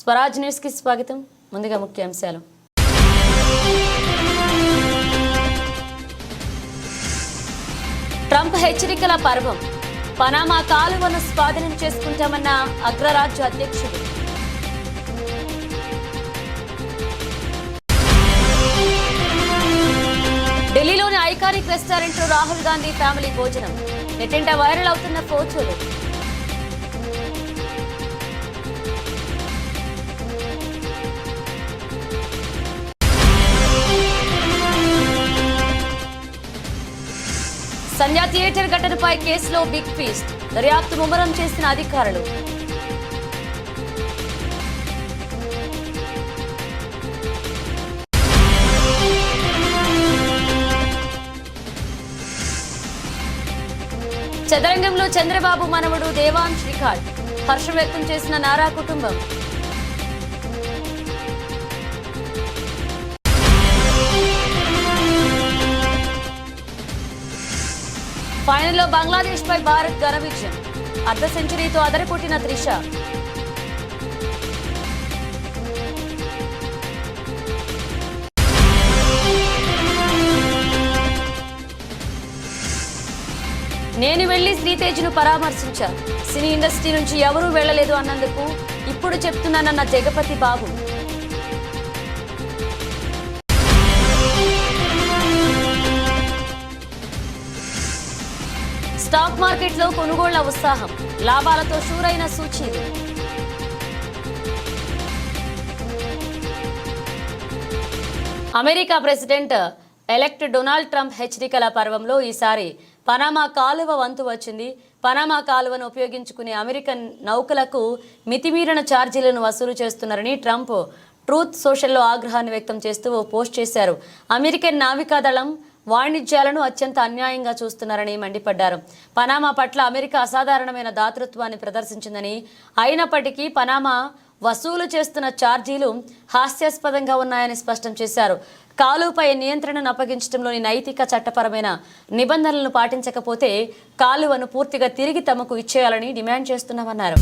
Swaraj news కి స్వాగతం. ముందుగా ముఖ్యాంశాలు. ట్రంప్ హెచ్చరికల పర్వం. పనామా కాలువను స్వాధీనం చేసుకుంటామన్న అగ్రరాజ్య అధ్యక్షుడు. ఢిల్లీలోని ఐకానిక్ రెస్టారెంట్ లో రాహుల్ గాంధీ ఫ్యామిలీ భోజనం. నెట్టింట వైరల్ అవుతున్న ఫోటోలు. సంధ్యా థియేటర్ ఘటనపై కేసులో బిగ్ ట్విస్ట్. దర్యాప్తు ముమ్మరం చేసిన అధికారులు. చదరంగంలో చంద్రబాబు మనవడు దేవాంశ్ రికార్డ్. హర్షం వ్యక్తం చేసిన నారా కుటుంబం. ఫైనల్లో బంగ్లాదేశ్ పై భారత్ ఘన విజయం. అర్ధ సెంచరీతో అదరకొట్టిన త్రిష. నేను వెళ్లి శ్రీతేజ్ను పరామర్శించా. సినీ ఇండస్ట్రీ నుంచి ఎవరూ వెళ్లలేదు అన్నందుకు ఇప్పుడు చెప్తున్నానన్న జగపతి బాబు. స్టాక్ మార్కెట్లో కొనుగోళ్ల ఉత్సాహం. లాభాలతో షూరైన సూచీలు. America president elect Donald Trump హెచ్చరికల పర్వంలో ఈసారి పనామా కాలువ వంతు వచ్చింది. పనామా కాలువను ఉపయోగించుకునే అమెరికన్ నౌకలకు మితిమీరిన ఛార్జీలను వసూలు చేస్తున్నారని ట్రంప్ ట్రూత్ సోషల్లో ఆగ్రహాన్ని వ్యక్తం చేస్తూ ఓ పోస్ట్ చేశారు. అమెరికన్ నావికాదళం వాణిజ్యాలను అత్యంత అన్యాయంగా చూస్తున్నారని మండిపడ్డారు. పనామా పట్ల అమెరికా అసాధారణమైన దాతృత్వాన్ని ప్రదర్శించిందని, అయినప్పటికీ పనామా వసూలు చేస్తున్న ఛార్జీలు హాస్యాస్పదంగా ఉన్నాయని స్పష్టం చేశారు. కాలువపై నియంత్రణను అప్పగించడంలోని నైతిక చట్టపరమైన నిబంధనలను పాటించకపోతే కాలువను పూర్తిగా తిరిగి తమకు ఇచ్చేయాలని డిమాండ్ చేస్తున్నామన్నారు.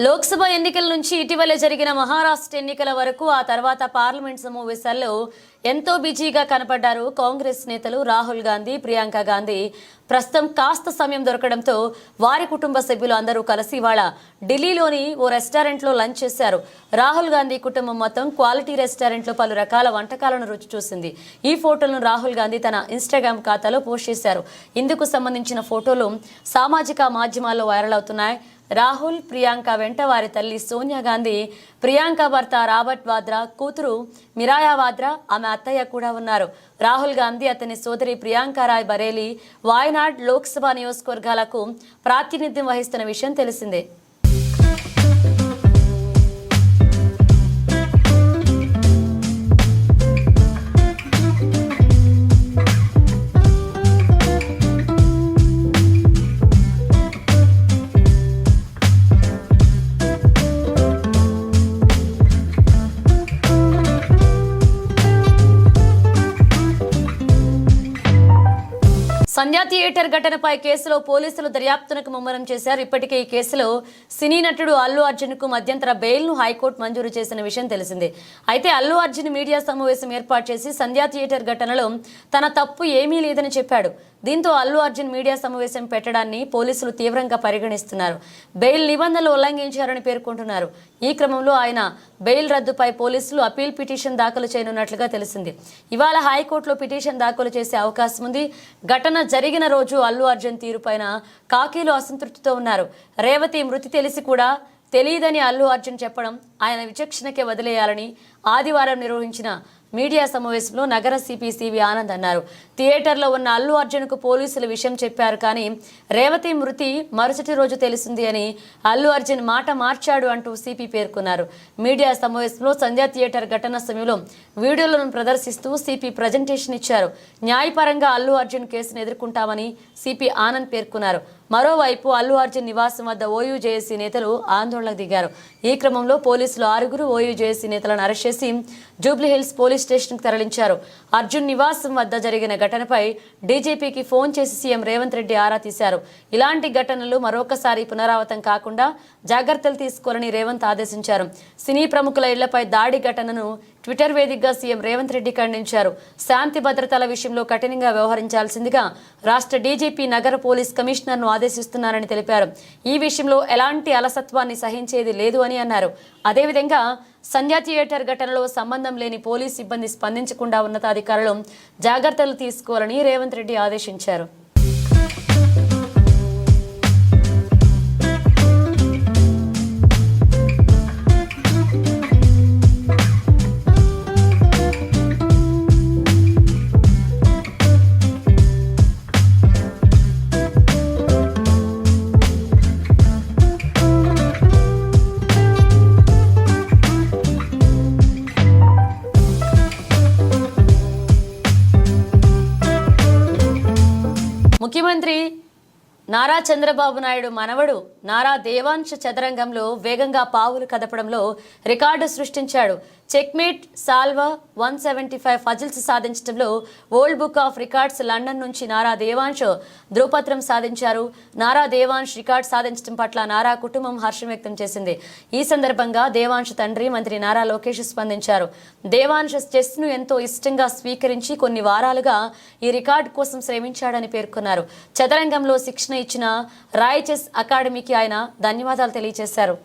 లోక్సభ ఎన్నికల నుంచి ఇటీవలే జరిగిన మహారాష్ట్ర ఎన్నికల వరకు, ఆ తర్వాత పార్లమెంట్ సమావేశాల్లో ఎంతో బిజీగా కనపడ్డారు కాంగ్రెస్ నేతలు రాహుల్ గాంధీ, ప్రియాంక గాంధీ. ప్రస్తుతం కాస్త సమయం దొరకడంతో వారి కుటుంబ సభ్యులు అందరూ కలిసి ఇవాళ ఢిల్లీలోని ఓ రెస్టారెంట్లో లంచ్ చేశారు. రాహుల్ గాంధీ కుటుంబం మొత్తం క్వాలిటీ రెస్టారెంట్లో పలు రకాల వంటకాలను రుచి చూసింది. ఈ ఫోటోలను రాహుల్ గాంధీ తన ఇన్స్టాగ్రామ్ ఖాతాలో పోస్ట్ చేశారు. ఇందుకు సంబంధించిన ఫోటోలు సామాజిక మాధ్యమాల్లో వైరల్ అవుతున్నాయి. రాహుల్, ప్రియాంక వెంట వారి తల్లి సోనియా గాంధీ, ప్రియాంక భర్త రాబర్ట్ వాద్రా, కూతురు మిరాయా వాద్రా, ఆమె అత్తయ్య కూడా ఉన్నారు. రాహుల్ గాంధీ అతని సోదరి ప్రియాంక రాయ్ బరేలీ, వాయనాడ్ లోక్సభ నియోజకవర్గాలకు ప్రాతినిధ్యం వహిస్తున్న విషయం తెలిసిందే. సంధ్యా థియేటర్ ఘటనపై కేసులో పోలీసులు దర్యాప్తునకు ముమ్మరం చేశారు. ఇప్పటికే ఈ కేసులో సినీ నటుడు అల్లు అర్జున్కు మధ్యంతర బెయిల్ను హైకోర్టు మంజూరు చేసిన విషయం తెలిసిందే. అయితే అల్లు అర్జున్ మీడియా సమావేశం ఏర్పాటు చేసి సంధ్యా థియేటర్ ఘటనలో తన తప్పు ఏమీ లేదని చెప్పాడు. దీంతో అల్లు అర్జున్ మీడియా సమావేశం పెట్టడాన్ని పోలీసులు తీవ్రంగా పరిగణిస్తున్నారు. బెయిల్ నిబంధనలు ఉల్లంఘించారని పేర్కొంటున్నారు. ఈ క్రమంలో ఆయన బెయిల్ రద్దుపై పోలీసులు అపీల్ పిటిషన్ దాఖలు చేయనున్నట్లుగా తెలిసింది. ఇవాళ హైకోర్టులో పిటిషన్ దాఖలు చేసే అవకాశం ఉంది. ఘటన జరిగిన రోజు అల్లు అర్జున్ తీరుపైన కాకీలు అసంతృప్తితో ఉన్నారు. రేవతి మృతి తెలిసి కూడా తెలియదని అల్లు అర్జున్ చెప్పడం ఆయన విచక్షణకే వదిలేయాలని ఆదివారం నిర్వహించిన మీడియా సమావేశంలో నగర సిపి సివి ఆనంద్ అన్నారు. థియేటర్లో ఉన్న అల్లు అర్జున్కు పోలీసులు విషయం చెప్పారు, కానీ రేవతి మృతి మరుసటి రోజు తెలిసింది అని అల్లు అర్జున్ మాట మార్చాడు అంటూ సిపి పేర్కొన్నారు. మీడియా సమావేశంలో సంధ్యా థియేటర్ ఘటన సమయంలో వీడియోలను ప్రదర్శిస్తూ సిపి ప్రజెంటేషన్ ఇచ్చారు. న్యాయపరంగా అల్లు అర్జున్ కేసును ఎదుర్కొంటామని సిపి ఆనంద్ పేర్కొన్నారు. మరోవైపు అల్లు అర్జున్ నివాసం వద్ద ఓయూ జేఏసీ నేతలు ఆందోళనకు దిగారు. ఈ క్రమంలో పోలీసులు 6 ఓయూ జేఏసీ నేతలను అరెస్ట్ చేసి జూబ్లీహిల్స్ పోలీస్ స్టేషన్కు తరలించారు. అర్జున్ నివాసం వద్ద జరిగిన ఘటనపై డీజీపీకి ఫోన్ చేసి సీఎం రేవంత్ రెడ్డి ఆరా తీశారు. ఇలాంటి ఘటనలు మరొకసారి పునరావృతం కాకుండా జాగ్రత్తలు తీసుకోవాలని రేవంత్ ఆదేశించారు. సినీ ప్రముఖుల ఇళ్లపై దాడి ఘటనను ట్విట్టర్ వేదికగా సీఎం రేవంత్ రెడ్డి ఖండించారు. శాంతి భద్రతల విషయంలో కఠినంగా వ్యవహరించాల్సిందిగా రాష్ట్ర డీజీపీ నగర పోలీస్ కమిషనర్ను ఆదేశిస్తున్నారని తెలిపారు. ఈ విషయంలో ఎలాంటి అలసత్వాన్ని సహించేది లేదు అని అన్నారు. అదేవిధంగా సంధ్యా థియేటర్ ఘటనలో సంబంధం లేని పోలీస్ సిబ్బంది స్పందించకుండా ఉన్నతాధికారులు జాగ్రత్తలు తీసుకోవాలని రేవంత్ రెడ్డి ఆదేశించారు. ముఖ్యమంత్రి నారా చంద్రబాబు నాయుడు మనవడు నారా దేవాంశ్ చదరంగంలో వేగంగా పావులు కదపడంలో రికార్డు సృష్టించాడు. చెక్మేట్ సాల్వా 175 ఫజిల్స్ సాధించడంలో world book of records London నుంచి నారా దేవాంశ్ ధృవపత్రం సాధించారు. నారా దేవాంశ్ రికార్డు సాధించడం పట్ల నారా కుటుంబం హర్షం వ్యక్తం చేసింది. ఈ సందర్భంగా దేవాంశ్ తండ్రి మంత్రి నారా లోకేష్ స్పందించారు. దేవాంశ్ చెస్ను ఎంతో ఇష్టంగా స్వీకరించి కొన్ని వారాలుగా ఈ రికార్డు కోసం శ్రమించాడని పేర్కొన్నారు. చదరంగంలో శిక్షణ ఇచ్చిన రాయ్ చెస్ అకాడమీకి ఆయన ధన్యవాదాలు తెలియజేశారు.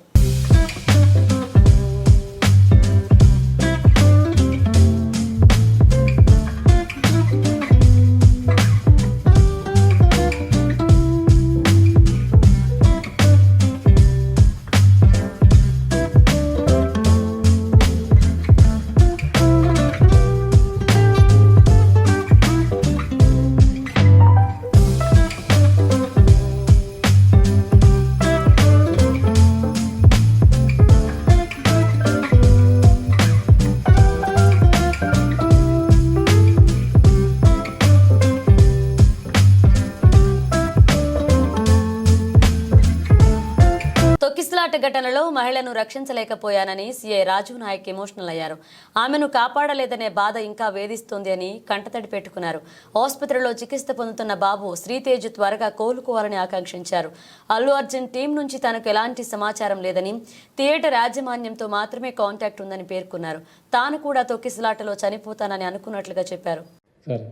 తొక్కిసలాట ఘటనలో మహిళను రక్షించలేకపోయానని సీఐ రాజు నాయక్ ఎమోషనల్ అయ్యారు. ఆమెను కాపాడలేదనే బాధ ఇంకా వేధిస్తోంది అని కంటతడి పెట్టుకున్నారు. ఆసుపత్రిలో చికిత్స పొందుతున్న బాబు శ్రీతేజ్ త్వరగా కోలుకోవాలని ఆకాంక్షించారు. అల్లు అర్జున్ టీం నుంచి తనకు ఎలాంటి సమాచారం లేదని, థియేటర్ యాజమాన్యంతో మాత్రమే కాంటాక్ట్ ఉందని పేర్కొన్నారు. తాను కూడా తొక్కిసలాటలో చనిపోతానని అనుకున్నట్లుగా చెప్పారు. సార్,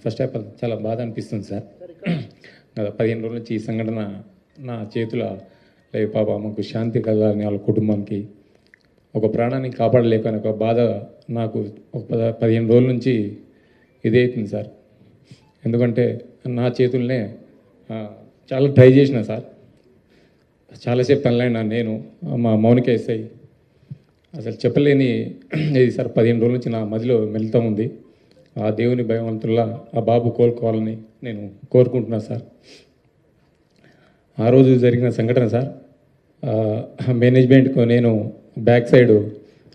ఫస్ట్ ఆఫ్ ఆల్ చాలా బాధ అనిపిస్తుంది సార్. 15 రోజుల నుంచి ఈ సంఘటన నా చేతుల లేదు. పాప మాకు శాంతి కలగాలని వాళ్ళ కుటుంబానికి ఒక ప్రాణాన్ని కాపాడలేకని ఒక బాధ నాకు ఒక 15 రోజుల నుంచి ఇదే అవుతుంది సార్. ఎందుకంటే నా చేతుల్నే చాలా ట్రై చేసిన సార్. చాలాసేపు తనలైనా నేను మా మౌనిక ఎస్ఐ అసలు చెప్పలేని ఇది సార్. 15 రోజుల నుంచి నా మదిలో మెలుతూ ఉంది. ఆ దేవుని భగవంతుల్లా ఆ బాబు కోలుకోవాలని నేను కోరుకుంటున్నాను సార్. ఆ రోజు జరిగిన సంఘటన సార్, మేనేజ్మెంట్కు నేను బ్యాక్ సైడ్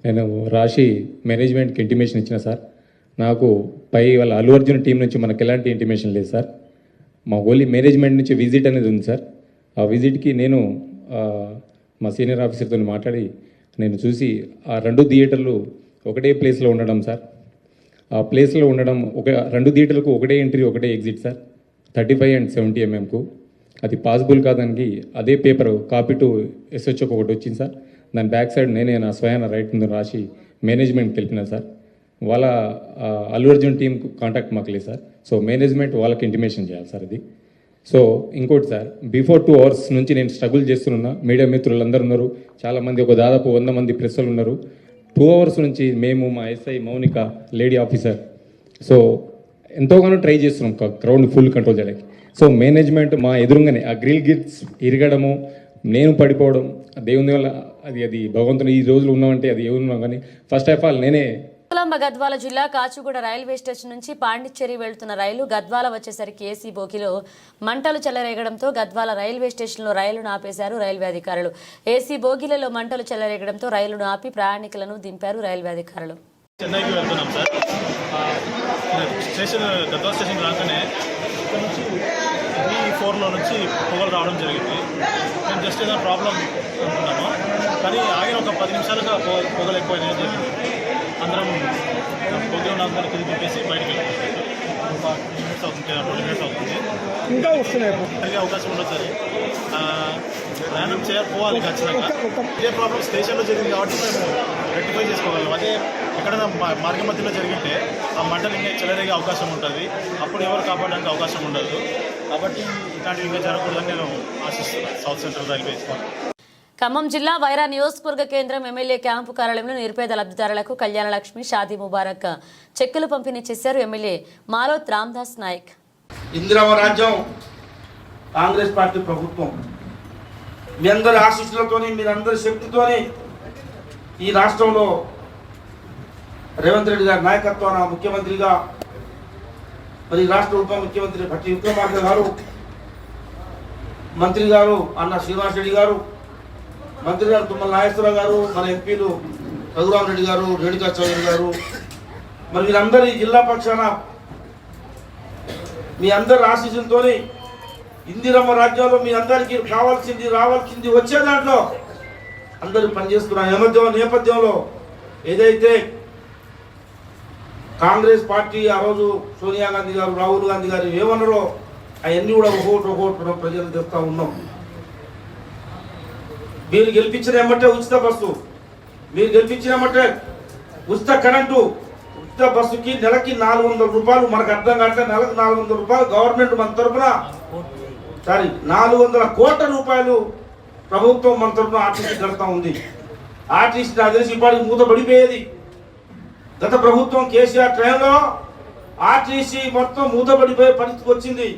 నేను రాసి మేనేజ్మెంట్కి ఇంటిమేషన్ ఇచ్చిన సార్. నాకు పై వాళ్ళ అల్లు అర్జున్ టీం నుంచి మనకు ఎలాంటి ఇంటిమేషన్ లేదు సార్. మా ఓన్లీ మేనేజ్మెంట్ నుంచి విజిట్ అనేది ఉంది సార్. ఆ విజిట్కి నేను మా సీనియర్ ఆఫీసర్తో మాట్లాడి నేను చూసి ఆ 2 థియేటర్లు ఒకటే ప్లేస్లో ఉండడం సార్. ఆ ప్లేస్లో ఉండడం 2 థియేటర్లకు ఒకటే ఎంట్రీ ఒకటే ఎగ్జిట్ సార్. 35 and 70 mm అది పాసిబుల్ కాదానికి అదే పేపర్ కాపీ టు SHOకి ఒకటి వచ్చింది సార్. దాని బ్యాక్ సైడ్ నేనే నా స్వయాన రైట్ ముందు రాసి మేనేజ్మెంట్కి వెళ్ళినా సార్. వాళ్ళ అల్లు అర్జున్ టీం కాంటాక్ట్ మాకు లేదు సార్. సో మేనేజ్మెంట్ వాళ్ళకి ఇంటిమేషన్ చేయాలి సార్ ఇది. సో ఇంకోటి సార్, బిఫోర్ 2 hours నుంచి నేను స్ట్రగుల్ చేస్తున్నా. మీడియా మిత్రులు అందరూ ఉన్నారు, చాలామంది, ఒక దాదాపు 100 మంది ప్రెస్సులు ఉన్నారు. 2 hours నుంచి మేము, మా SI Mounika lady officer, so ఎంతోగానో ట్రై చేస్తున్నాం క్రౌడ్ ఫుల్ కంట్రోల్ చేయడానికి. సో మేనేజ్మెంట్ మా ఎదురుగానే ఆ గ్రిల్ గిట్స్ ఇరగడము, నేను పడిపోవడం, దేవుని వల్ల అది భగవంతుని ఈ రోజులు ఉన్నామంటే అది ఏమున్నాం. కానీ ఫస్ట్ ఆఫ్ ఆల్ నేనే గద్వాల జిల్లా కాచిగూడ రైల్వే స్టేషన్ నుంచి పాండిచ్చేరి వెళ్తున్న రైలు గద్వాల వచ్చేసరికి ఏసీ బోగిలో మంటలు చెలరేగడంతో గద్వాల రైల్వే స్టేషన్లో రైలును ఆపేశారు రైల్వే అధికారులు. ఏసీ బోగిలలో మంటలు చెలరేగడంతో రైలును ఆపి ప్రయాణికులను దింపారు రైల్వే అధికారులు. చెన్నైకి వెళ్తున్నాం సార్. స్టేషన్ గద్వాల స్టేషన్ రాగానే ఇక్కడ నుంచి B4లో నుంచి పొగలు రావడం జరిగింది. మేము జస్ట్ ఏదైనా ప్రాబ్లం అనుకున్నాము, కానీ ఆగిన ఒక 10 నిమిషాలుగా పొగలు ఎక్కువైనాయని చెప్పి అందరం పొగలు ఉన్నందరూ కింద తిప్పేసి బయటకు వెళ్ళిపోతాం. ఒక 20 minutes అవుతుంది, 20 minutes అవుతుంది. ఇంకా వస్తున్నాయి అవకాశం ఉండదు సార్. ప్రయాణం పోవాలి ఖచ్చితంగా. ఇదే ప్రాబ్లం స్టేషన్లో జరిగింది కాబట్టి మేము రెక్టిఫై చేసుకోగలం. అదే ఎక్కడైనా మార్గ మధ్యలో జరిగితే ఆ మంటలు ఇంకా చెలరేగే అవకాశం ఉంటుంది, అప్పుడు ఎవరు కాపాడడానికి అవకాశం ఉండదు. కాబట్టి ఇట్లాంటివి ఇంకా జరగకూడదని నేను ఆశిస్తున్నాను సౌత్ సెంట్రల్ రైల్వే. ఖమ్మం జిల్లా వైరా నియోజకవర్గ కేంద్రం ఎమ్మెల్యే క్యాంపు కార్యాలయంలో నిరుపేద లబ్ధిదారులకు కళ్యాణ లక్ష్మి, షాదీ ముబారక్ చెక్కులు పంపిణీ చేశారు ఎమ్మెల్యే మాలోత్ రామ్దాస్ నాయక్. ఇందిరమ్మ రాజ్యం, కాంగ్రెస్ పార్టీ ప్రభుత్వం, మీ అందరి ఆశీస్సులతోని, మీరందరి శక్తితోని ఈ రాష్ట్రంలో రేవంత్ రెడ్డి గారి నాయకత్వాన ముఖ్యమంత్రిగా, మరి రాష్ట్ర ఉప ముఖ్యమంత్రి భట్టి విక్రమార్క గారు, మంత్రి గారు అన్న శ్రీనివాస్ రెడ్డి గారు, మంత్రి గారు తుమ్మల నాగేశ్వరరావు గారు, మన ఎంపీలు రఘురామ్ రెడ్డి గారు, రేణుకా చౌదరి గారు, మరి వీరందరి జిల్లా పక్షాన మీ అందరి ఆశీస్సులతో ఇందిరమ్మ రాజ్యంలో మీ అందరికీ రావాల్సింది వచ్చే దాంట్లో అందరూ పనిచేస్తున్న నేపథ్యంలో ఏదైతే కాంగ్రెస్ పార్టీ ఆ రోజు సోనియా గాంధీ గారు, రాహుల్ గాంధీ గారు ఏమన్నారో అవన్నీ కూడా ఒక్కొక్కటి ప్రజలు తెస్తా ఉన్నాం. మీరు గెలిపించిన ఏమంటే ఉచిత బస్సు, మీరు గెలిపించిన ఏమంటే ఉచిత కరెంటు, ఉచిత బస్సుకి నెలకి 400 రూపాయలు. మనకు అర్థం కావట్లే, నెలకు 400 రూపాయలు గవర్నమెంట్ మన తరఫున 400 కోట్ల రూపాయలు ప్రభుత్వం మన తరఫున ఆర్టీసీ కడతా ఉంది. ఆర్టీసీ నాకు తెలిసి ఇప్పటికి మూతపడిపోయేది. గత ప్రభుత్వం కేసీఆర్ టైంలో ఆర్టీసీ మొత్తం మూతపడిపోయే పరిస్థితికి వచ్చింది.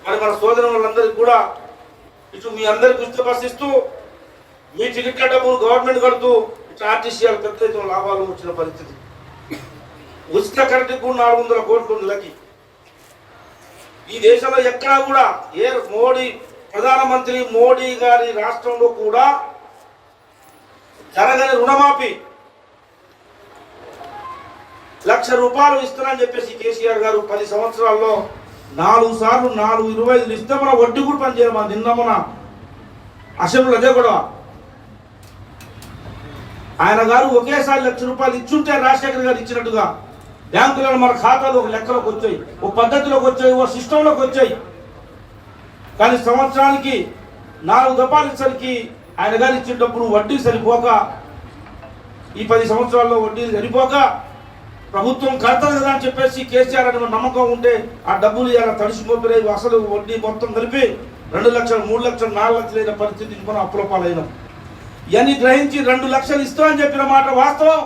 మరి మన సోదరు వాళ్ళందరికీ కూడా ఇటు మీ అందరికి ఉచిత బస్సు ఇస్తూ, మీ టికెట్ల డబ్బులు గవర్నమెంట్ కడుతూ, ఇటు ఆర్టీసీ పెద్ద ఎత్తున లాభాలు వచ్చిన పరిస్థితి. ఉచిత కరెంటుకు 400 కోట్లు నెలకి. ఈ దేశంలో ఎక్కడా కూడా ప్రధానమంత్రి మోడీ గారి రాష్ట్రంలో కూడా జరగని రుణమాఫీ 1,00,000 రూపాయలు ఇస్తానని చెప్పేసి కేసీఆర్ గారు 10 సంవత్సరాల్లో 4 సార్లు 4.25 ఇస్తే మన వడ్డీ కూడా పనిచేయాలి. మన నిన్న మన అసెంబ్లీ అదే కూడా ఆయన గారు ఒకేసారి 1,00,000 రూపాయలు ఇచ్చుంటే రాజశేఖర్ గారు ఇచ్చినట్టుగా బ్యాంకులలో మన ఖాతాలు ఒక లెక్కలోకి వచ్చాయి, ఒక పద్ధతిలోకి వచ్చాయి, ఒక సిస్టంలోకి వచ్చాయి. కానీ సంవత్సరానికి 4 దఫాలు ఇచ్చరికి ఆయన గారు ఇచ్చేటప్పుడు వడ్డీ సరిపోక, ఈ 10 సంవత్సరాల్లో వడ్డీ సరిపోక ప్రభుత్వం కడతారు కదా అని చెప్పేసి కేసీఆర్ అని నమ్మకం ఉంటే ఆ డబ్బులు ఇలా తడిసిపోయి అసలు వడ్డీ మొత్తం కలిపి 2 లక్షలు, 3 లక్షలు, 4 లక్షలు అయిన పరిస్థితి మనం అప్పుల పాలైనాం. ఇవన్నీ గ్రహించి 2 లక్షలు ఇస్తామని చెప్పిన మాట వాస్తవం.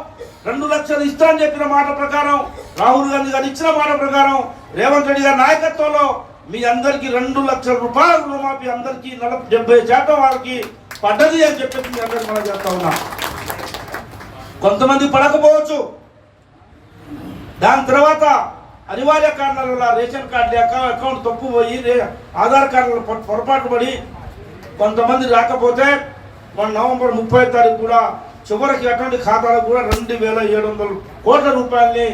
2 లక్షలు ఇస్తామని చెప్పిన మాట ప్రకారం, రాహుల్ గాంధీ గారు ఇచ్చిన మాట ప్రకారం, రేవంత్ రెడ్డి గారి నాయకత్వంలో మీ అందరికీ 2 లక్షల రూపాయల రుణమాఫీ అందరికీ 70% వారికి పడ్డది అని చెప్పేసి మీ అందరికీ మనం చేస్తా ఉన్నాం. కొంతమంది పడకపోవచ్చు. దాని తర్వాత అనివార్య కారణాల వల్ల రేషన్ కార్డు లేక, అకౌంట్ తప్పు పోయి, ఆధార్ కార్డుల పొరపాటు పడి కొంతమంది రాకపోతే మన నవంబర్ 30వ తారీఖు కూడా చివరికి అటువంటి ఖాతాలకు కూడా 2,700 కోట్ల రూపాయలని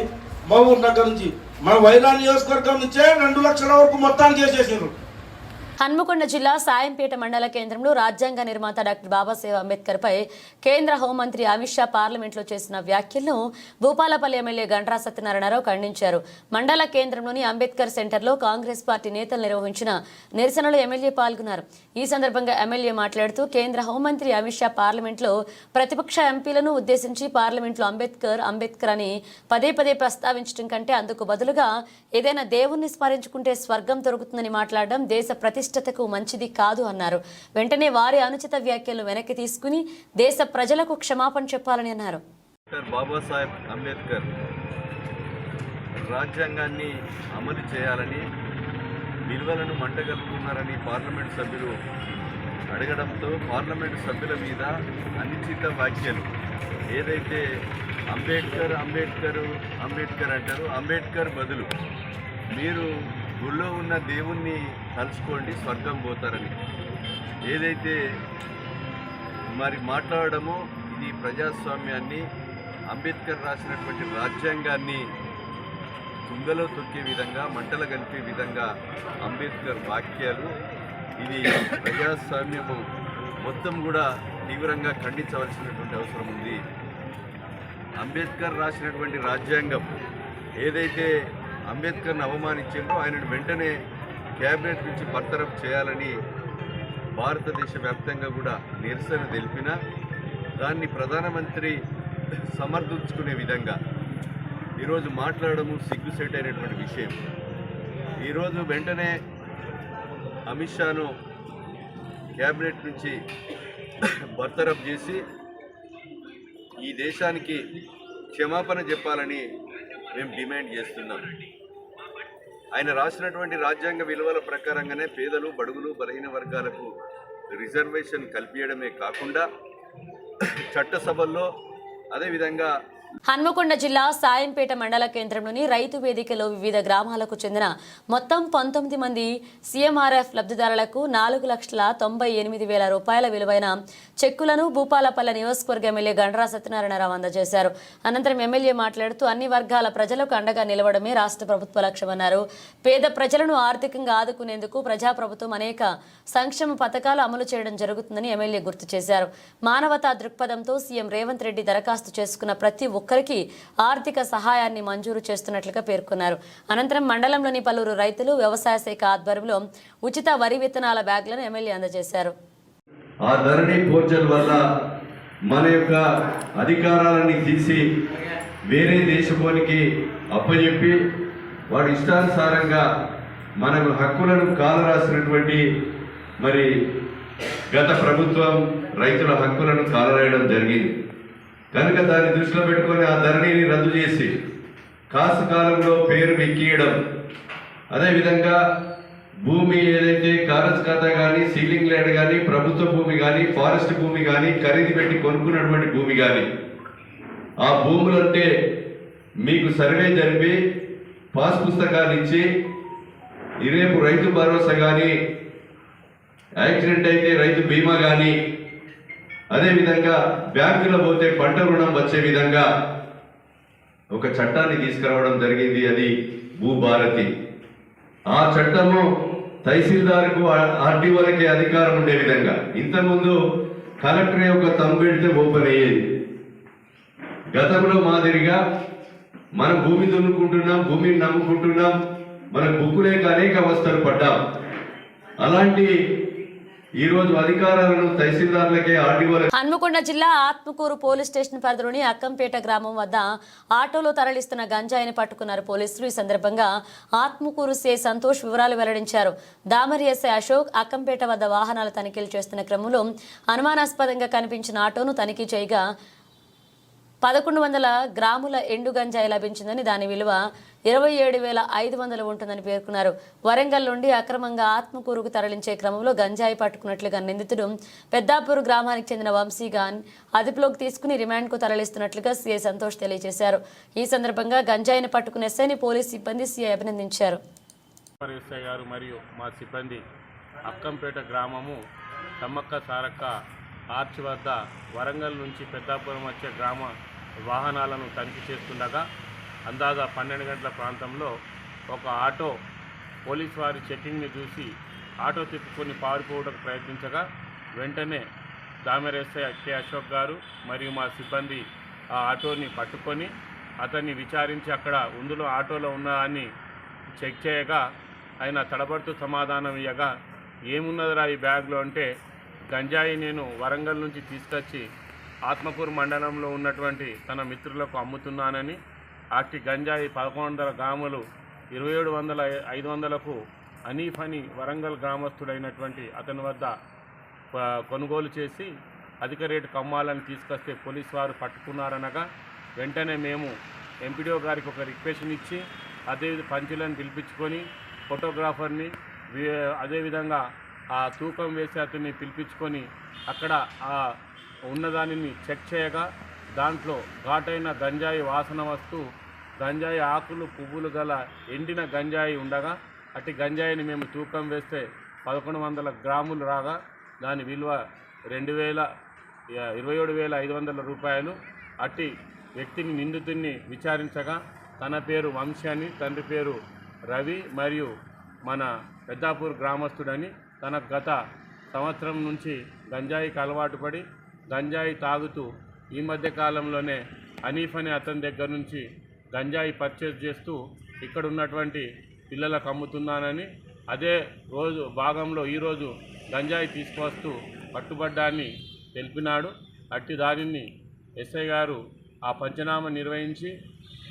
మహబూబ్ నగర్ నుంచి, మన వైరా నియోజకవర్గం నుంచే 2 లక్షల వరకు మొత్తానికి వేసేసారు. హన్మకొండ జిల్లా సాయంపేట మండల కేంద్రంలో రాజ్యాంగ నిర్మాత డాక్టర్ బాబాసాహెబ్ అంబేద్కర్ పై కేంద్ర హోంమంత్రి అమిత్ షా పార్లమెంట్లో చేసిన వ్యాఖ్యలను భూపాలపల్లి ఎమ్మెల్యే గంట్రా సత్యనారాయణరావు ఖండించారు. మండల కేంద్రంలోని అంబేద్కర్ సెంటర్లో కాంగ్రెస్ పార్టీ నేతలు నిర్వహించిన నిరసనలో ఎమ్మెల్యే పాల్గొన్నారు. ఈ సందర్భంగా ఎమ్మెల్యే మాట్లాడుతూ కేంద్ర హోంమంత్రి అమిత్ షా పార్లమెంట్లో ప్రతిపక్ష ఎంపీలను ఉద్దేశించి పార్లమెంట్లో అంబేద్కర్ అని పదే పదే ప్రస్తావించడం కంటే అందుకు బదులుగా ఏదైనా దేవుణ్ణి స్మరించుకుంటే స్వర్గం దొరుకుతుందని మాట్లాడడం దేశ ప్రతిష్టతకు మంచిది కాదు అన్నారు. వెంటనే వారి అనుచిత వ్యాఖ్యలను వెనక్కి తీసుకుని దేశ ప్రజలకు క్షమాపణ చెప్పాలని అన్నారు. బాబాసాహెబ్ అంబేద్కర్ రాజ్యాంగాన్ని అమలు చేయాలని విలువలను మంటగలుపుతున్నారని పార్లమెంట్ సభ్యులు అడగడంతో పార్లమెంట్ సభ్యుల మీద అనుచిత వ్యాఖ్యలు ఏదైతే అంబేద్కర్ అంటారు, అంబేద్కర్ బదులు మీరు గుళ్ళో ఉన్న దేవుణ్ణి తలుచుకోండి స్వర్గం పోతారని ఏదైతే మరి మాట్లాడడమో ఇది ప్రజాస్వామ్యాన్ని, అంబేద్కర్ రాసినటువంటి రాజ్యాంగాన్ని తుంగలో తొక్కే విధంగా, మంటలు కలిపే విధంగా అంబేద్కర్ వాక్యాలు. ఇది ప్రజాస్వామ్యము మొత్తం కూడా తీవ్రంగా ఖండించవలసినటువంటి అవసరం ఉంది. అంబేద్కర్ రాసినటువంటి రాజ్యాంగం ఏదైతే అంబేద్కర్ని అవమానించిందో ఆయనను వెంటనే క్యాబినెట్ నుంచి బర్తరఫ్ చేయాలని భారతదేశ వ్యాప్తంగా కూడా నిరసన తెలిపిన దాన్ని ప్రధానమంత్రి సమర్థించుకునే విధంగా ఈరోజు మాట్లాడము సిగ్గుసేట్ అయినటువంటి విషయం. ఈరోజు వెంటనే అమిత్ షాను క్యాబినెట్ నుంచి బర్తరఫ్ చేసి ఈ దేశానికి క్షమాపణ చెప్పాలని మేము డిమాండ్ చేస్తున్నాం. ఆయన రాసినటువంటి రాజ్యాంగ విలువల ప్రకారంగానే పేదలు, బడుగులు, బలహీన వర్గాలకు రిజర్వేషన్ కల్పించడమే కాకుండా చట్టసభల్లో అదేవిధంగా హన్మకొండ జిల్లా సాయంపేట మండల కేంద్రంలోని రైతు వేదికలో వివిధ గ్రామాలకు చెందిన మొత్తం 19 మంది సీఎంఆర్ఎఫ్ లబ్ధిదారులకు 4,98,000 రూపాయల విలువైన చెక్కులను భూపాలపల్లి నియోజకవర్గ ఎమ్మెల్యే గండ్రా సత్యనారాయణరావు అందజేశారు. అనంతరం ఎమ్మెల్యే మాట్లాడుతూ అన్ని వర్గాల ప్రజలకు అండగా నిలవడమే రాష్ట్ర ప్రభుత్వ లక్ష్యమన్నారు. పేద ప్రజలను ఆర్థికంగా ఆదుకునేందుకు ప్రజాప్రభుత్వం అనేక సంక్షేమ పథకాలు అమలు చేయడం జరుగుతుందని ఎమ్మెల్యే గుర్తు చేశారు. మానవతా దృక్పథంతో సీఎం రేవంత్ రెడ్డి దరఖాస్తు చేసుకున్న ప్రతి ఒక్కరికి ఆర్థిక సహాయాన్ని మంజూరు చేస్తున్నట్లుగా పేర్కొన్నారు. అనంతరం మండలంలోని పలువురు రైతులు వ్యవసాయ శాఖ ఆధ్వర్యంలో ఉచిత వరి విత్తనాల బ్యాగులను ఎమ్మెల్యే అందజేశారు. ఆ ధరణి పోర్టల్ వల్ల మన యొక్క అధికారాలని తీసి వేరే దేశపోనికి అప్పచెప్పి వాడి ఇష్టానుసారంగా మనకు హక్కులను కాలరాసినటువంటి మరి గత ప్రభుత్వం రైతుల హక్కులను కాలరాయడం జరిగింది. కనుక దాన్ని దృష్టిలో పెట్టుకొని ఆ ధరణిని రద్దు చేసి కాసు కాలంలో పేరు ఎక్కియడం, అదేవిధంగా భూమి ఏదైతే కారజ్ ఖాతా కానీ, సీలింగ్ ల్యాండ్ కానీ, ప్రభుత్వ భూమి కానీ, ఫారెస్ట్ భూమి కానీ, ఖరీదు పెట్టి కొనుక్కున్నటువంటి భూమి కానీ ఆ భూములంటే మీకు సర్వే జరిపి పాస్ పుస్తకాలు ఇచ్చి రేపు రైతు భరోసా కానీ, యాక్సిడెంట్ అయితే రైతు బీమా కానీ, అదేవిధంగా బ్యాంకులో పోతే పంట రుణం వచ్చే విధంగా ఒక చట్టాన్ని తీసుకురావడం జరిగింది. అది భూభారతి. ఆ చట్టము తహసీల్దార్కు ఆర్డీఓలకి అధికారం ఉండే విధంగా, ఇంతకుముందు కలెక్టర్ యొక్క తంబు పెడితే ఓపెన్ అయ్యేది. గతంలో మాదిరిగా మనం భూమి దున్నుకుంటున్నాం, భూమిని నమ్ముకుంటున్నాం, మనకు బుక్కులేక అనేక అవస్థలు పడ్డాం. అలాంటి ఈరోజు అధికారాలను తహసీల్దార్లకే, ఆర్డీఓలకే. హన్మకొండ జిల్లా ఆత్మకూరు పోలీస్ స్టేషన్ పరిధిలోని అక్కంపేట గ్రామం వద్ద ఆటోలో తరలిస్తున్న గంజాయిని పట్టుకున్నారు పోలీసులు. ఈ సందర్భంగా ఆత్మకూరు సే సంతోష్ వివరాలు వెల్లడించారు. దామరి ఎస్ఐ అశోక్ అక్కంపేట వద్ద వాహనాల తనిఖీలు చేస్తున్న క్రమంలో అనుమానాస్పదంగా కనిపించిన ఆటోను తనిఖీ చేయగా 1,100 గ్రాముల ఎండు గంజాయి లభించిందని, దాని విలువ 27,500 ఉంటుందని పేర్కొన్నారు. వరంగల్ నుండి అక్రమంగా ఆత్మకూరుకు తరలించే క్రమంలో గంజాయి పట్టుకున్నట్లుగా నిందితుడు పెద్దాపూర్ గ్రామానికి చెందిన వంశీగాన్ అదుపులోకి తీసుకుని రిమాండ్కు తరలిస్తున్నట్లుగా సీఐ సంతోష్ తెలియజేశారు. ఈ సందర్భంగా గంజాయిని పట్టుకున్న ఎస్ఐని పోలీస్ సిబ్బంది సీఐ అభినందించారు. ఎస్ఐ గారు మరియు మా సిబ్బంది అక్కంపేట గ్రామము తమ్మక్క సారక్క ఆర్చ్ వద్ద వరంగల్ నుంచి పెద్దాపురం వచ్చే గ్రామ వాహనాలను తనిఖీ చేస్తుండగా అందాజా 12 గంటల ప్రాంతంలో ఒక ఆటో పోలీస్ వారి చెకింగ్ని చూసి ఆటో తిప్పుకొని పారిపోవడానికి ప్రయత్నించగా వెంటనే దామెర ఎస్ఐ కె అశోక్ గారు మరియు మా సిబ్బంది ఆ ఆటోని పట్టుకొని అతన్ని విచారించి అక్కడ అందులో ఆటోలో ఉన్నదాన్ని చెక్ చేయగా ఆయన తడబడుతూ సమాధానం ఇవ్వగా ఏమున్నదిరా ఈ బ్యాగ్లో అంటే గంజాయి నేను వరంగల్ నుంచి తీసుకొచ్చి ఆత్మకూరు మండలంలో ఉన్నటువంటి తన మిత్రులకు అమ్ముతున్నానని అట్టి గంజాయి 1100 గ్రాములు 2700-500కు అనీఫ్ అని వరంగల్ గ్రామస్తుడైనటువంటి అతని వద్ద కొనుగోలు చేసి అధిక రేటుకు అమ్మాలని తీసుకొస్తే పోలీసు వారు పట్టుకున్నారనగా వెంటనే మేము ఎంపీడీఓ గారికి ఒక రిక్వెషన్ ఇచ్చి అదే పంచులను పిలిపించుకొని ఫోటోగ్రాఫర్ని అదేవిధంగా ఆ తూకం వేసి అతన్ని పిలిపించుకొని అక్కడ ఆ ఉన్నదానిని చెక్ చేయగా దాంట్లో ఘాటైన గంజాయి వాసన వస్తూ గంజాయి ఆకులు పువ్వులు గల ఎండిన గంజాయి ఉండగా అట్టి గంజాయిని మేము తూకం వేస్తే 1100 గ్రాములు రాగా దాని విలువ 27,500 రూపాయలు. అట్టి వ్యక్తిని నిందితుడిని విచారించగా తన పేరు వంశీ అని, తండ్రి పేరు రవి మరియు మన పెద్దాపూర్ గ్రామస్తుడని, తన గత సంవత్సరం నుంచి గంజాయికి అలవాటు పడి గంజాయి తాగుతూ ఈ మధ్య కాలంలోనే అనీఫ్ అని అతని దగ్గర నుంచి గంజాయి పర్చేజ్ చేస్తూ ఇక్కడ ఉన్నటువంటి పిల్లలకు అమ్ముతున్నానని, అదే రోజు భాగంలో ఈరోజు గంజాయి తీసుకువస్తూ పట్టుబడ్డాన్ని తెలిపినాడు. అట్టి దానిని ఎస్ఐ గారు ఆ పంచనామా నిర్వహించి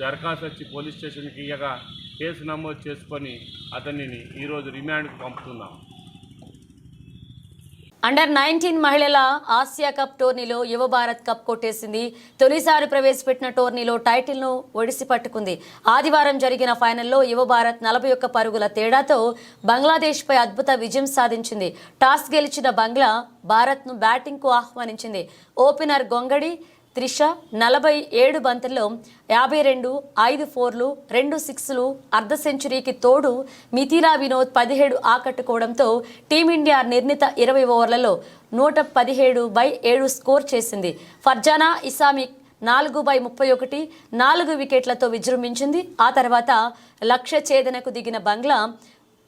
దరఖాస్తు వచ్చి పోలీస్ స్టేషన్కి ఇయ్యగా కేసు నమోదు చేసుకొని అతనిని ఈరోజు రిమాండ్కు పంపుతున్నాం. అండర్-19 మహిళల ఆసియా కప్ టోర్నీలో యువ భారత్ కప్ కొట్టేసింది. తొలిసారి ప్రవేశపెట్టిన టోర్నీలో టైటిల్ను ఒడిసి పట్టుకుంది. ఆదివారం జరిగిన ఫైనల్లో యువ భారత్ 41 పరుగుల తేడాతో బంగ్లాదేశ్పై అద్భుత విజయం సాధించింది. టాస్ గెలిచిన బంగ్లా భారత్ను బ్యాటింగ్కు ఆహ్వానించింది. ఓపెనర్ గొంగడి త్రిష 47 బంతుల్లో 52, 5 4లు, 2 6లు, అర్ధ సెంచరీకి తోడు మిథిలా వినోద్ 17 ఆకట్టుకోవడంతో టీమిండియా నిర్ణీత 20 ఓవర్లలో 117/7 స్కోర్ చేసింది. ఫర్జానా ఇస్లామిక్ 4/31 4 వికెట్లతో విజృంభించింది. ఆ తర్వాత లక్ష్య ఛేదనకు దిగిన బంగ్లా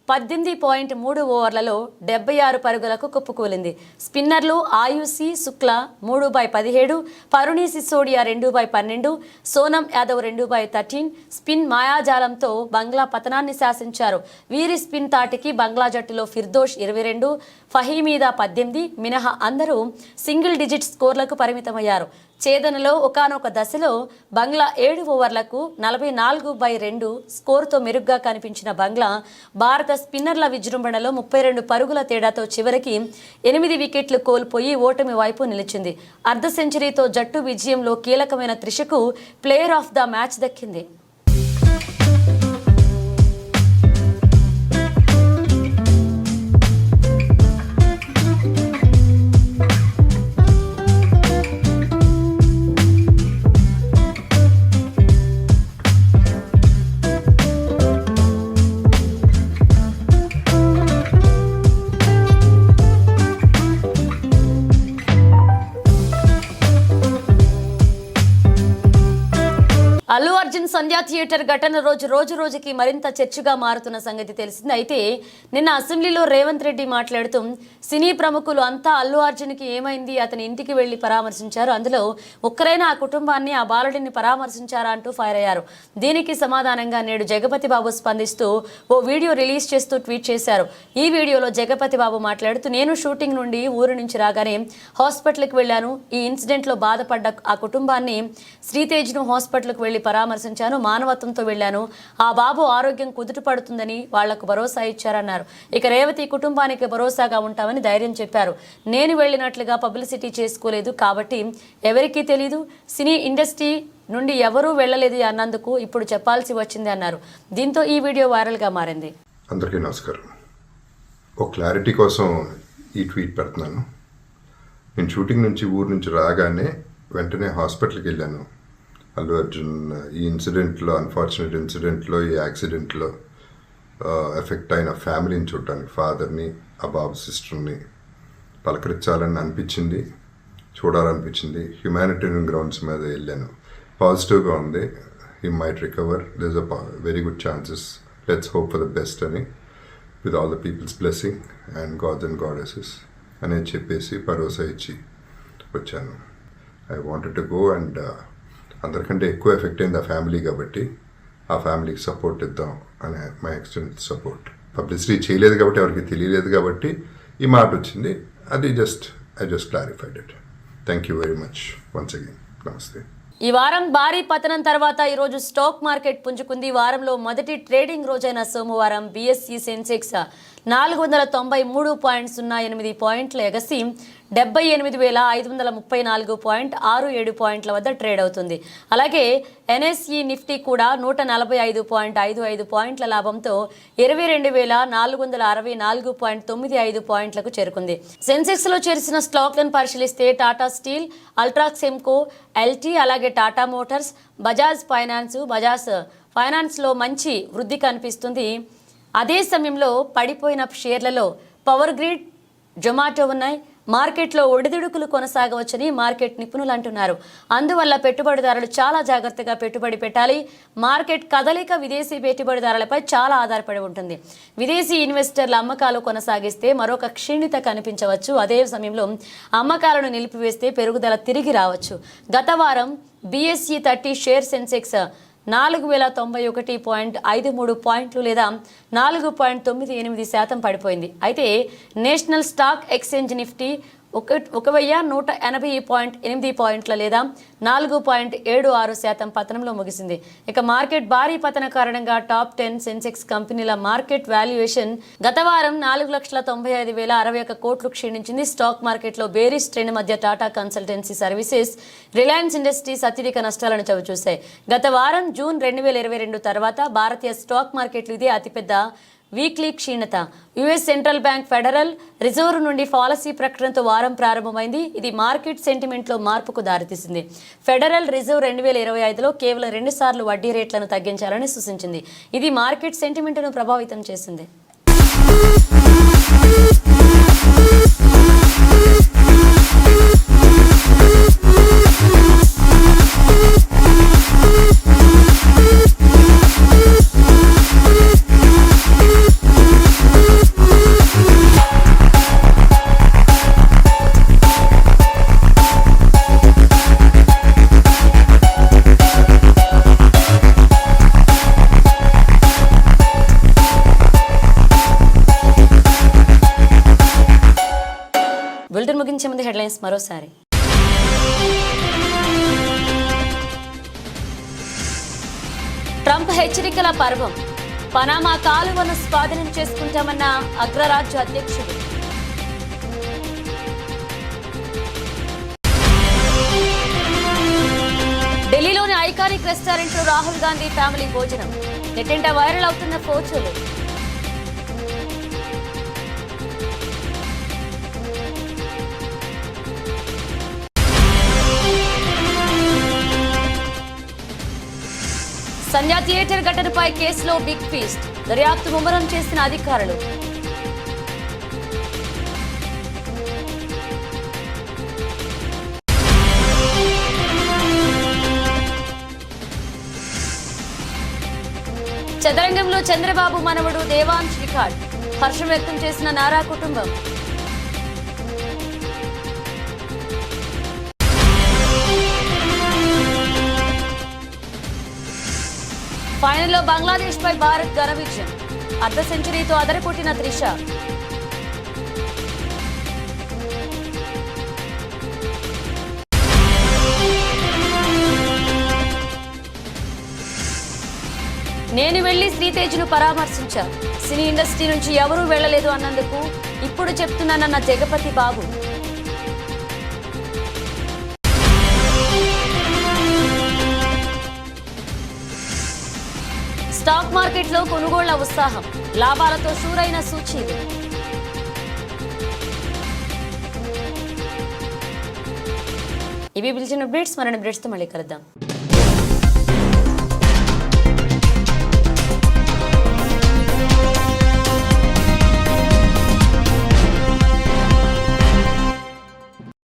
18.3 ఓవర్లలో 76 పరుగులకు కుప్పకూలింది. స్పిన్నర్లు ఆయుషి శుక్లా 3/17, పరుణి సిసోడియా 2/12, సోనం యాదవ్ 2/13 స్పిన్ మాయాజాలంతో బంగ్లా పతనాన్ని శాసించారు. వీరి స్పిన్ తాటికి బంగ్లా జట్టులో ఫిర్దోష్ 22, ఫహీమీదా 18 మినహా అందరూ సింగిల్ డిజిట్ స్కోర్లకు పరిమితమయ్యారు. ఛేదనలో ఒకానొక దశలో బంగ్లా 7 ఓవర్లకు 44/2 స్కోరుతో మెరుగ్గా కనిపించిన బంగ్లా భారత స్పిన్నర్ల విజృంభణలో 32 పరుగుల తేడాతో చివరికి 8 వికెట్లు కోల్పోయి ఓటమి వైపు నిలిచింది. అర్ధ సెంచరీతో జట్టు విజయంలో కీలకమైన త్రిషకు ప్లేయర్ ఆఫ్ ద మ్యాచ్ దక్కింది. అల్లు అర్జున్ సంధ్యా థియేటర్ ఘటన రోజుకి మరింత చర్చగా మారుతున్న సంగతి తెలిసింది. అయితే నిన్న అసెంబ్లీలో రేవంత్ రెడ్డి మాట్లాడుతూ సినీ ప్రముఖులు అంతా అల్లు అర్జున్కి ఏమైంది, అతని ఇంటికి వెళ్లి పరామర్శించారు, అందులో ఒక్కరైనా ఆ కుటుంబాన్ని ఆ బాలుడిని పరామర్శించారా అంటూ ఫైర్ అయ్యారు. దీనికి సమాధానంగా నేడు జగపతి బాబు స్పందిస్తూ ఓ వీడియో రిలీజ్ చేస్తూ ట్వీట్ చేశారు. ఈ వీడియోలో జగపతి బాబు మాట్లాడుతూ నేను షూటింగ్ నుండి ఊరు నుంచి రాగానే హాస్పిటల్కి వెళ్ళాను. ఈ ఇన్సిడెంట్లో బాధపడ్డ ఆ కుటుంబాన్ని శ్రీతేజ్ను హాస్పిటల్కి వెళ్లి పరామర్శించాను. మానవత్వంతో వెళ్లాను. ఆ బాబు ఆరోగ్యం కుదుటపడుతుందని వాళ్లకు భరోసా ఇచ్చారన్నారు. ఇక రేవతి కుటుంబానికి భరోసాగా ఉంటామని ధైర్యం చెప్పారు. నేను వెళ్ళినట్లుగా పబ్లిసిటీ చేసుకోలేదు కాబట్టి ఎవరికీ తెలీదు. సినీ ఇండస్ట్రీ నుండి ఎవరూ వెళ్ళలేదు అన్నందుకు ఇప్పుడు చెప్పాల్సి వచ్చింది అన్నారు. దీంతో ఈ వీడియో వైరల్గా మారింది. అందరికీ నమస్కారం. ఒక క్లారిటీ కోసం ఈ ట్వీట్ పెడుతున్నాను. నేను షూటింగ్ నుంచి ఊరు నుంచి రాగానే వెంటనే హాస్పిటల్కి వెళ్ళాను. అల్లు అర్జున్ ఈ ఇన్సిడెంట్లో, అన్ఫార్చునేట్ ఇన్సిడెంట్లో, ఈ యాక్సిడెంట్లో ఎఫెక్ట్ అయిన ఫ్యామిలీని చూడటానికి, ఫాదర్ని, ఆ బాబు సిస్టర్ని పలకరించాలని అనిపించింది, చూడాలనిపించింది. హ్యుమానిటేరియన్ గ్రౌండ్స్ మీద వెళ్ళాను. పాజిటివ్గా ఉంది. He might recover, there is a very good chances, let's hope for the best అని with all the peoples blessing and gods and goddesses అనేది చెప్పేసి భరోసా ఇచ్చి వచ్చాను. I wanted to go and అందరికంటే ఎక్కువ ఎఫెక్ట్ అయింది ఆ ఫ్యామిలీ కాబట్టి ఆ ఫ్యామిలీకి సపోర్ట్ ఇద్దాం అనే మై ఎక్స్టెంట్ సపోర్ట్. పబ్లిసిటీ చేయలేదు కాబట్టి ఎవరికి తెలియలేదు కాబట్టి ఈ మాట వచ్చింది. అది I just clarified it. Thank you very much once again. నమస్తే. ఈ వారం భారీ పతనం తర్వాత ఈరోజు స్టాక్ మార్కెట్ పుంజుకుంది. వారంలో మొదటి ట్రేడింగ్ రోజైన సోమవారం BSE సెన్సెక్స్ 493.08 పాయింట్ల ఎగసి 78,534.67 పాయింట్ల వద్ద ట్రేడ్ అవుతుంది. అలాగే NSE నిఫ్టీ కూడా 145.55 పాయింట్ల లాభంతో 22,464.95 పాయింట్లకు చేరుకుంది. సెన్సెక్స్లో చేర్చిన స్టాక్లను పరిశీలిస్తే టాటా స్టీల్, అల్ట్రాక్స్ ఎంకో, LT, అలాగే టాటా మోటార్స్, బజాజ్ ఫైనాన్స్లో మంచి వృద్ధి కనిపిస్తుంది. అదే సమయంలో పడిపోయిన షేర్లలో పవర్ గ్రిడ్, జొమాటో ఉన్నాయి. మార్కెట్లో ఒడిదుడుకులు కొనసాగవచ్చని మార్కెట్ నిపుణులు అంటున్నారు. అందువల్ల పెట్టుబడిదారులు చాలా జాగ్రత్తగా పెట్టుబడి పెట్టాలి. మార్కెట్ కదలిక విదేశీ పెట్టుబడిదారులపై చాలా ఆధారపడి ఉంటుంది. విదేశీ ఇన్వెస్టర్ల అమ్మకాలు కొనసాగిస్తే మరొక క్షీణత కనిపించవచ్చు. అదే సమయంలో అమ్మకాలను నిలిపివేస్తే పెరుగుదల తిరిగి రావచ్చు. గత వారం BSE 30 షేర్ సెన్సెక్స్ 4,091.53 పాయింట్లు లేదా 4.98% పడిపోయింది. అయితే నేషనల్ స్టాక్ ఎక్స్చేంజ్ నిఫ్టీ 1,180.8 పాయింట్ల లేదా 4.76% పతనంలో ముగిసింది. ఇక మార్కెట్ భారీ పతన కారణంగా టాప్ 10 సెన్సెక్స్ కంపెనీల మార్కెట్ వాల్యుయేషన్ గత వారం 4,95,061 కోట్లు క్షీణించింది. స్టాక్ మార్కెట్లో బేరిష్ ట్రెండ్ మధ్య Tata consultancy services, Reliance industries అత్యధిక నష్టాలను చవిచూశాయి. గత వారం జూన్ 2022 తర్వాత భారతీయ స్టాక్ మార్కెట్లు ఇదే అతిపెద్ద వీక్లీ క్షీణత. US central bank federal reserve నుండి పాలసీ ప్రకటనతో వారం ప్రారంభమైంది. ఇది మార్కెట్ సెంటిమెంట్లో మార్పుకు దారితీసింది. ఫెడరల్ రిజర్వ్ 2025లో కేవలం 2 సార్లు వడ్డీ రేట్లను తగ్గించాలని సూచించింది. ఇది మార్కెట్ సెంటిమెంట్ను ప్రభావితం చేసింది. బులెటిన్ ముగించే ముందు హెడ్లైన్స్ మరోసారి. ట్రంప్ హెచ్చరికల పర్వం. పనామా కాలువను స్వాధీనం చేసుకుంటామన్న అగ్రరాజ్య అధ్యక్షుడు. ఢిల్లీలోని ఐకానిక్ రెస్టారెంట్లో రాహుల్ గాంధీ ఫ్యామిలీ భోజనం. నెట్టింట వైరల్ అవుతున్న ఫోటోలు. సంధ్యా థియేటర్ ఘటనపై కేసులో బిగ్ ఫీస్ట్. దర్యాప్తు ముమ్మరం చేసిన అధికారులు. చదరంగంలో చంద్రబాబు మనవడు దేవాంశ్ రికార్డ్. హర్షం వ్యక్తం చేసిన నారా కుటుంబం. ఫైనల్లో బంగ్లాదేశ్ పై భారత్ ఘన విజయం. అర్ధ సెంచరీతో అదరకొట్టిన త్రిష. నేను వెళ్లి శ్రీతేజ్ను పరామర్శించా. సినీ ఇండస్ట్రీ నుంచి ఎవరూ వెళ్లలేదు అన్నందుకు ఇప్పుడు చెప్తున్నానన్న జగపతి బాబు. స్టాక్ మార్కెట్లో కొనుగోళ్ల ఉత్సాహం. లాభాలతో షూరైన సూచీలు. ఇవి బులెటిన్ అప్డేట్స్. మరిన్ని అప్డేట్స్తో మళ్ళీ కలుద్దాం.